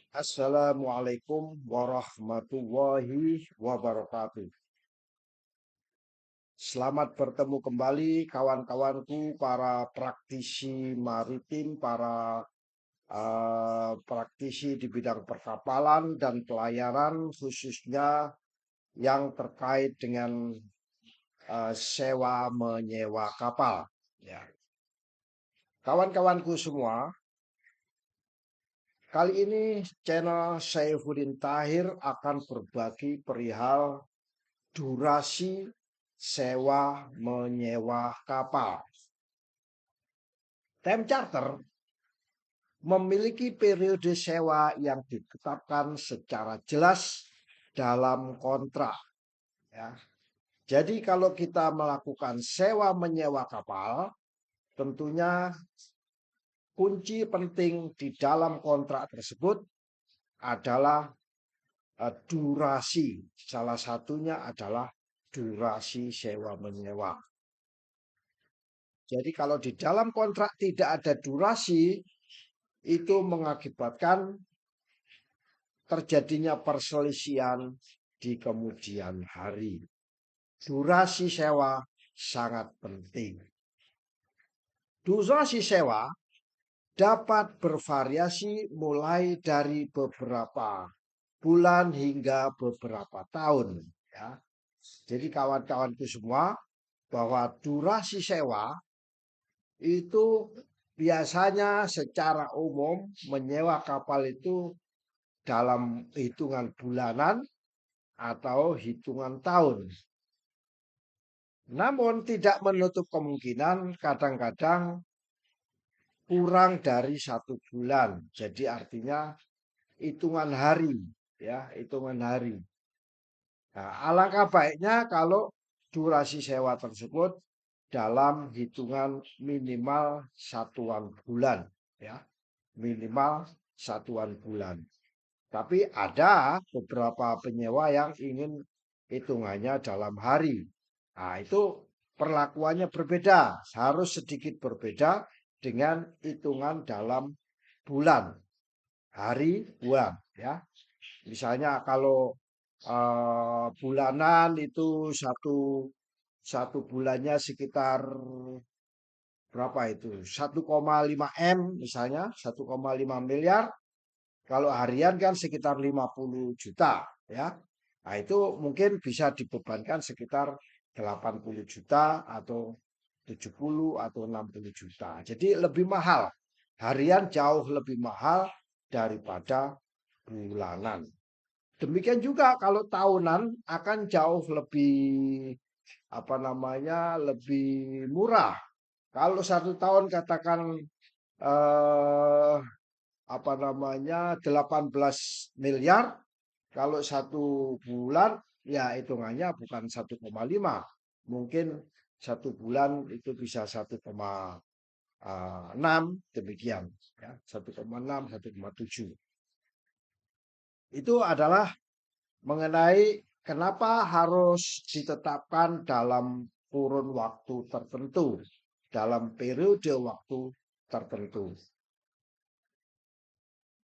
Assalamualaikum warahmatullahi wabarakatuh. Selamat bertemu kembali kawan-kawanku para praktisi maritim, para praktisi di bidang perkapalan dan pelayaran khususnya yang terkait dengan sewa menyewa kapal. Ya. Kawan-kawanku semua, kali ini channel Saifuddin Tahir akan berbagi perihal durasi sewa menyewa kapal. Time charter memiliki periode sewa yang ditetapkan secara jelas dalam kontrak. Ya. Jadi kalau kita melakukan sewa menyewa kapal, tentunya kunci penting di dalam kontrak tersebut adalah durasi. Salah satunya adalah durasi sewa menyewa. Jadi kalau di dalam kontrak tidak ada durasi, itu mengakibatkan terjadinya perselisihan di kemudian hari. Durasi sewa sangat penting. Durasi sewa dapat bervariasi mulai dari beberapa bulan hingga beberapa tahun. Ya. Jadi kawan-kawanku semua, bahwa durasi sewa itu biasanya secara umum menyewa kapal itu dalam hitungan bulanan atau hitungan tahun. Namun tidak menutup kemungkinan kadang-kadang kurang dari 1 bulan. Jadi artinya hitungan hari, ya, hitungan hari. Nah, alangkah baiknya kalau durasi sewa tersebut dalam hitungan minimal satuan bulan, ya, minimal satuan bulan. Tapi ada beberapa penyewa yang ingin hitungannya dalam hari. Nah, itu perlakuannya berbeda, harus sedikit berbeda dengan hitungan dalam bulan, hari, bulan, ya. Misalnya kalau bulanan itu satu satu bulannya sekitar berapa itu? 1,5 M misalnya, 1,5 miliar. Kalau harian kan sekitar 50 juta, ya. Nah, itu mungkin bisa dibebankan sekitar 80 juta atau 70 atau 60 juta. Jadi lebih mahal. Harian jauh lebih mahal daripada bulanan. Demikian juga kalau tahunan akan jauh lebih lebih murah. Kalau 1 tahun katakan eh, 18 miliar, kalau 1 bulan ya hitungannya bukan 1,5, mungkin 1 bulan itu bisa 1,6 demikian, ya, 1,6, 1,7. Itu adalah mengenai kenapa harus ditetapkan dalam kurun waktu tertentu, dalam periode waktu tertentu.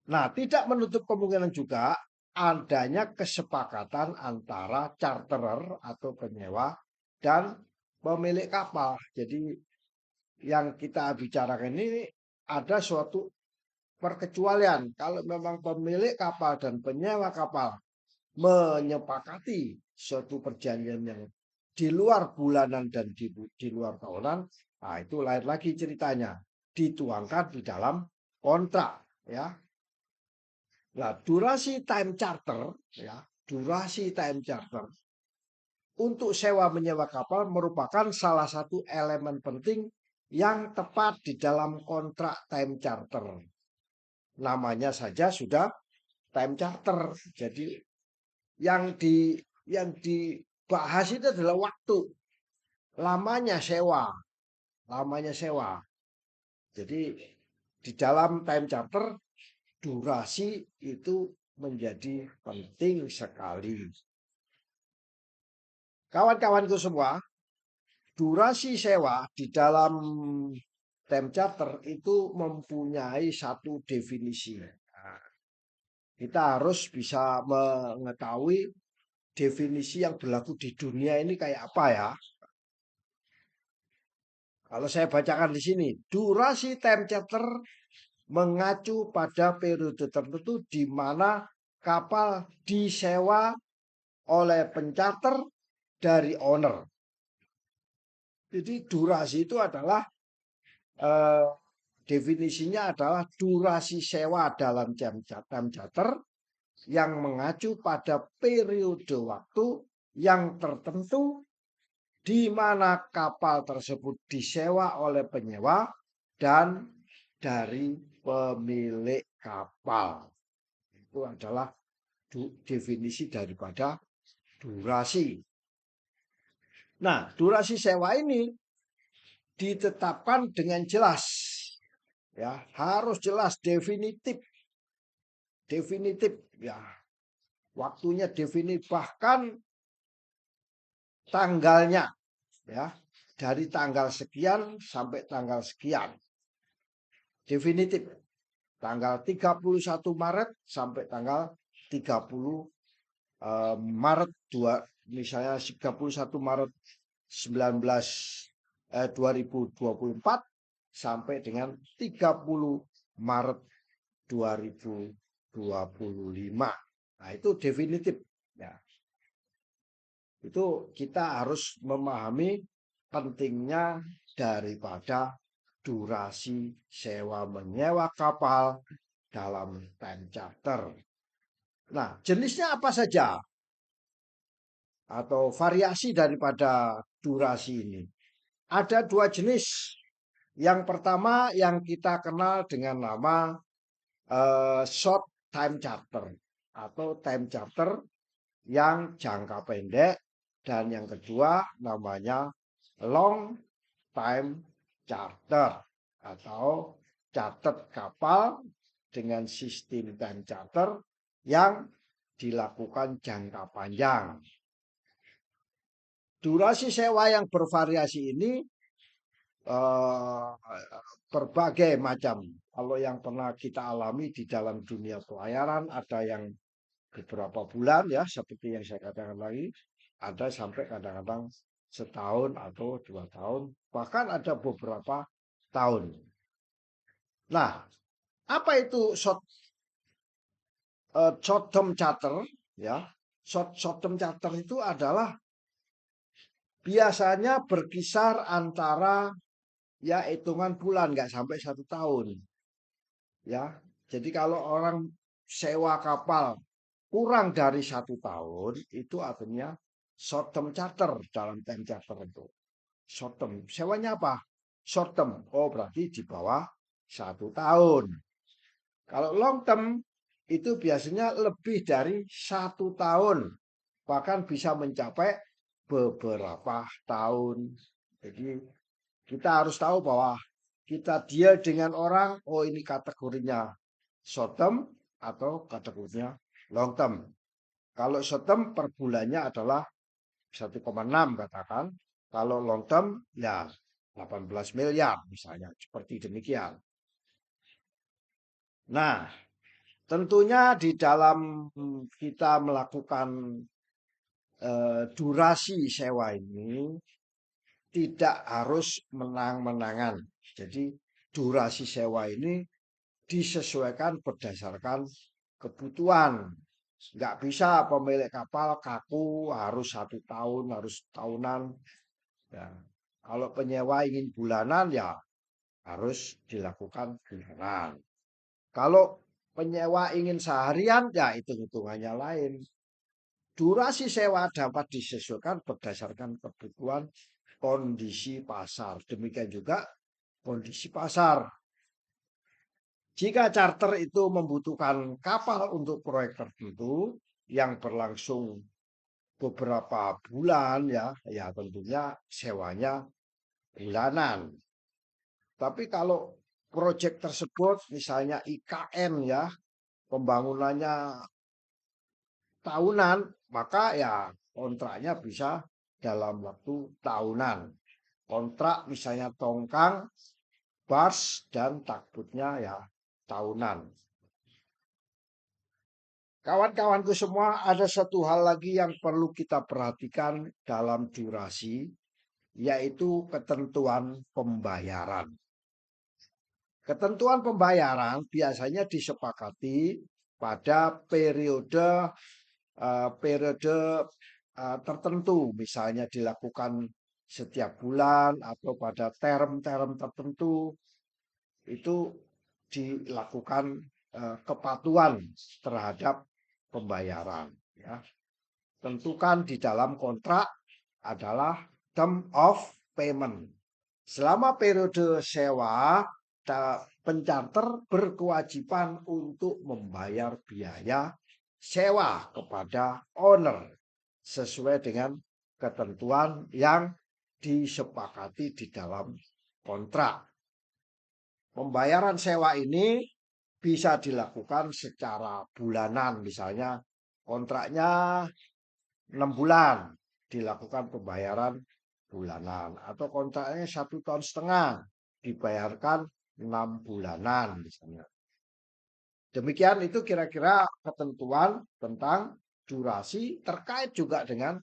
Nah, tidak menutup kemungkinan juga adanya kesepakatan antara charterer atau penyewa dan pemilik kapal. Jadi yang kita bicarakan ini ada suatu perkecualian. Kalau memang pemilik kapal dan penyewa kapal menyepakati suatu perjanjian yang di luar bulanan dan di luar tahunan, nah itu lain lagi ceritanya, dituangkan di dalam kontrak, ya. Nah, durasi time charter untuk sewa menyewa kapal merupakan salah satu elemen penting yang tepat di dalam kontrak time charter. Namanya saja sudah time charter. Jadi yang dibahas itu adalah waktu, lamanya sewa, lamanya sewa. Jadi di dalam time charter durasi itu menjadi penting sekali. Kawan-kawanku semua, durasi sewa di dalam time charter itu mempunyai satu definisi. Nah, kita harus bisa mengetahui definisi yang berlaku di dunia ini kayak apa ya. Kalau saya bacakan di sini, durasi time charter mengacu pada periode tertentu di mana kapal disewa oleh pencharter dari owner. Jadi durasi itu adalah eh, definisinya adalah durasi sewa dalam time charter yang mengacu pada periode waktu yang tertentu di mana kapal tersebut disewa oleh penyewa dan dari pemilik kapal. Itu adalah definisi daripada durasi. Nah, durasi sewa ini ditetapkan dengan jelas. Ya, harus jelas, definitif. Definitif ya. Waktunya definitif, bahkan tanggalnya ya. Dari tanggal sekian sampai tanggal sekian. Definitif. Tanggal 31 Maret sampai tanggal 30 Maret misalnya 31 Maret 2024 sampai dengan 30 Maret 2025. Nah, itu definitif ya. Itu kita harus memahami pentingnya daripada durasi sewa menyewa kapal dalam time charter. Nah, jenisnya apa saja atau variasi daripada durasi ini? Ada dua jenis. Yang pertama yang kita kenal dengan nama short time charter atau time charter yang jangka pendek, dan yang kedua namanya long time charter atau charter kapal dengan sistem time charter yang dilakukan jangka panjang. Durasi sewa yang bervariasi ini berbagai macam. Kalau yang pernah kita alami di dalam dunia pelayaran, ada yang beberapa bulan ya, seperti yang saya katakan lagi, ada sampai kadang-kadang setahun atau 2 tahun, bahkan ada beberapa tahun. Nah, apa itu short term charter? Ya, short term charter itu adalah biasanya berkisar antara ya hitungan bulan, nggak sampai 1 tahun. Ya, jadi kalau orang sewa kapal kurang dari 1 tahun, itu artinya short term charter dalam time charter itu. Short term, sewanya apa? Short term, oh berarti di bawah 1 tahun. Kalau long term, itu biasanya lebih dari 1 tahun. Bahkan bisa mencapai beberapa tahun. Jadi kita harus tahu bahwa kita deal dengan orang, oh ini kategorinya short term atau kategorinya long term. Kalau short term per bulannya adalah 1,6 katakan. Kalau long term ya 18 miliar misalnya. Seperti demikian. Nah, tentunya di dalam kita melakukan durasi sewa ini tidak harus menang-menangan. Jadi durasi sewa ini disesuaikan berdasarkan kebutuhan. Nggak bisa pemilik kapal kaku harus 1 tahun, harus tahunan. Ya. Kalau penyewa ingin bulanan ya harus dilakukan bulanan. Kalau penyewa ingin seharian ya hitung-hitungannya lain. Durasi sewa dapat disesuaikan berdasarkan kebutuhan kondisi pasar. Demikian juga kondisi pasar. Jika charter itu membutuhkan kapal untuk proyek tertentu yang berlangsung beberapa bulan ya, ya tentunya sewanya bulanan. Tapi kalau proyek tersebut misalnya IKN ya, pembangunannya tahunan, maka ya kontraknya bisa dalam waktu tahunan. Kontrak misalnya tongkang, bars, dan takbutnya ya tahunan. Kawan-kawanku semua, ada satu hal lagi yang perlu kita perhatikan dalam durasi, yaitu ketentuan pembayaran. Ketentuan pembayaran biasanya disepakati pada periode tertentu, misalnya dilakukan setiap bulan atau pada term-term tertentu, itu dilakukan kepatuhan terhadap pembayaran. Ya. Tentukan di dalam kontrak adalah term of payment. Selama periode sewa, pencharter berkewajiban untuk membayar biaya sewa kepada owner sesuai dengan ketentuan yang disepakati di dalam kontrak. Pembayaran sewa ini bisa dilakukan secara bulanan, misalnya kontraknya 6 bulan, dilakukan pembayaran bulanan, atau kontraknya 1,5 tahun, dibayarkan 6 bulanan misalnya. Demikian itu kira-kira ketentuan tentang durasi terkait juga dengan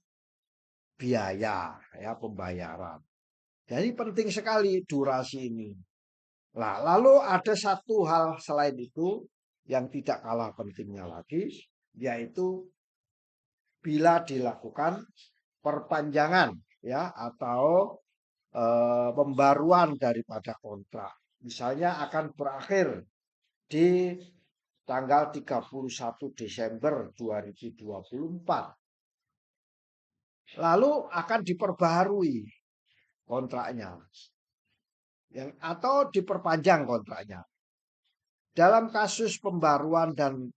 biaya ya pembayaran. Jadi penting sekali durasi ini. Nah, lalu ada satu hal selain itu yang tidak kalah pentingnya lagi, yaitu bila dilakukan perpanjangan ya atau pembaruan daripada kontrak. Misalnya akan berakhir di tanggal 31 Desember 2024. Lalu akan diperbaharui kontraknya atau diperpanjang kontraknya. Dalam kasus pembaruan dan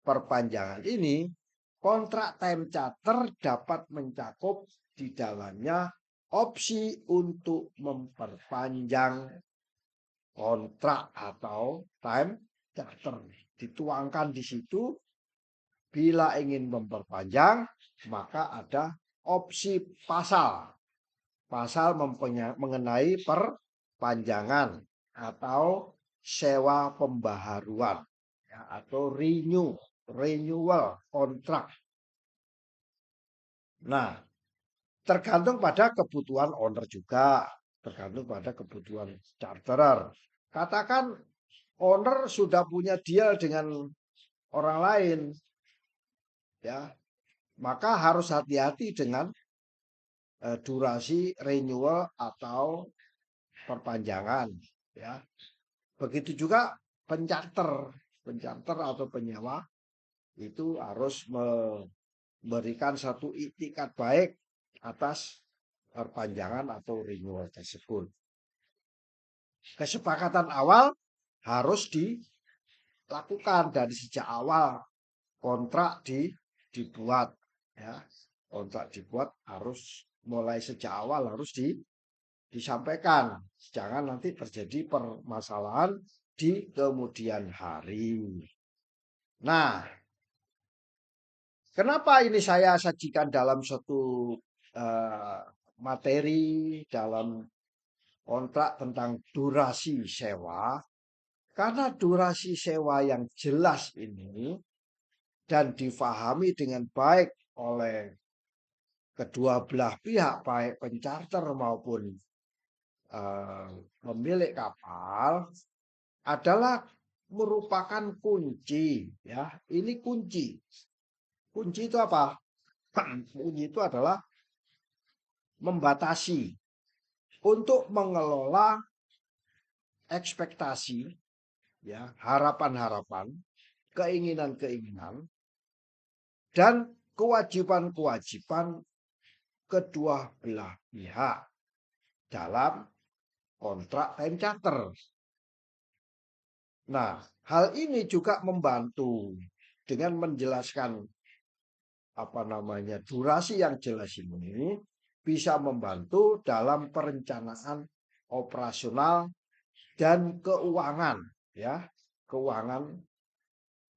perpanjangan ini, kontrak time charter dapat mencakup di dalamnya opsi untuk memperpanjang kontrak atau time charter. Dituangkan di situ, bila ingin memperpanjang, maka ada opsi pasal. Pasal mengenai perpanjangan atau sewa pembaharuan ya, atau renewal kontrak. Nah, tergantung pada kebutuhan owner juga, tergantung pada kebutuhan charterer. Katakan owner sudah punya deal dengan orang lain, ya, maka harus hati-hati dengan durasi renewal atau perpanjangan, ya. Begitu juga pencarter atau penyewa itu harus memberikan satu itikat baik atas perpanjangan atau renewal tersebut. Kesepakatan awal harus dilakukan dari sejak awal kontrak dibuat ya. Kontrak dibuat harus mulai sejak awal harus disampaikan. Jangan nanti terjadi permasalahan di kemudian hari. Nah, kenapa ini saya sajikan dalam suatu materi dalam kontrak tentang durasi sewa? Karena durasi sewa yang jelas ini dan difahami dengan baik oleh kedua belah pihak, baik pencharter maupun pemilik kapal, adalah merupakan kunci ya. Ini kunci. Kunci itu apa? Kunci itu adalah membatasi untuk mengelola ekspektasi ya, harapan-harapan, keinginan-keinginan dan kewajiban-kewajiban kedua belah pihak dalam kontrak time charter. Nah, hal ini juga membantu dengan menjelaskan durasi yang jelas ini bisa membantu dalam perencanaan operasional dan keuangan ya, keuangan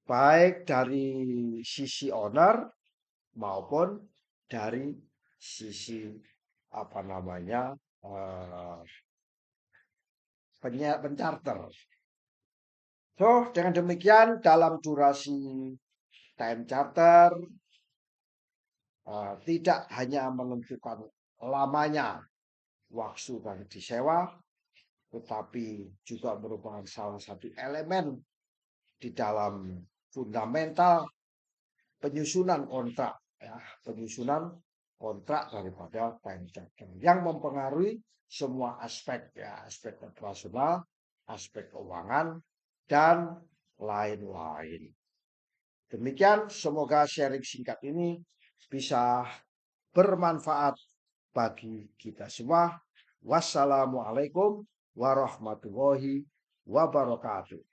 baik dari sisi owner maupun dari sisi pencharter. So, dengan demikian dalam durasi time charter tidak hanya menentukan lamanya waktu yang disewa, tetapi juga merupakan salah satu elemen di dalam fundamental penyusunan kontrak, ya, penyusunan kontrak daripada time charter yang mempengaruhi semua aspek, ya, aspek operasional, aspek keuangan, dan lain-lain. Demikian, semoga sharing singkat ini bisa bermanfaat bagi kita semua. Wassalamualaikum warahmatullahi wabarakatuh.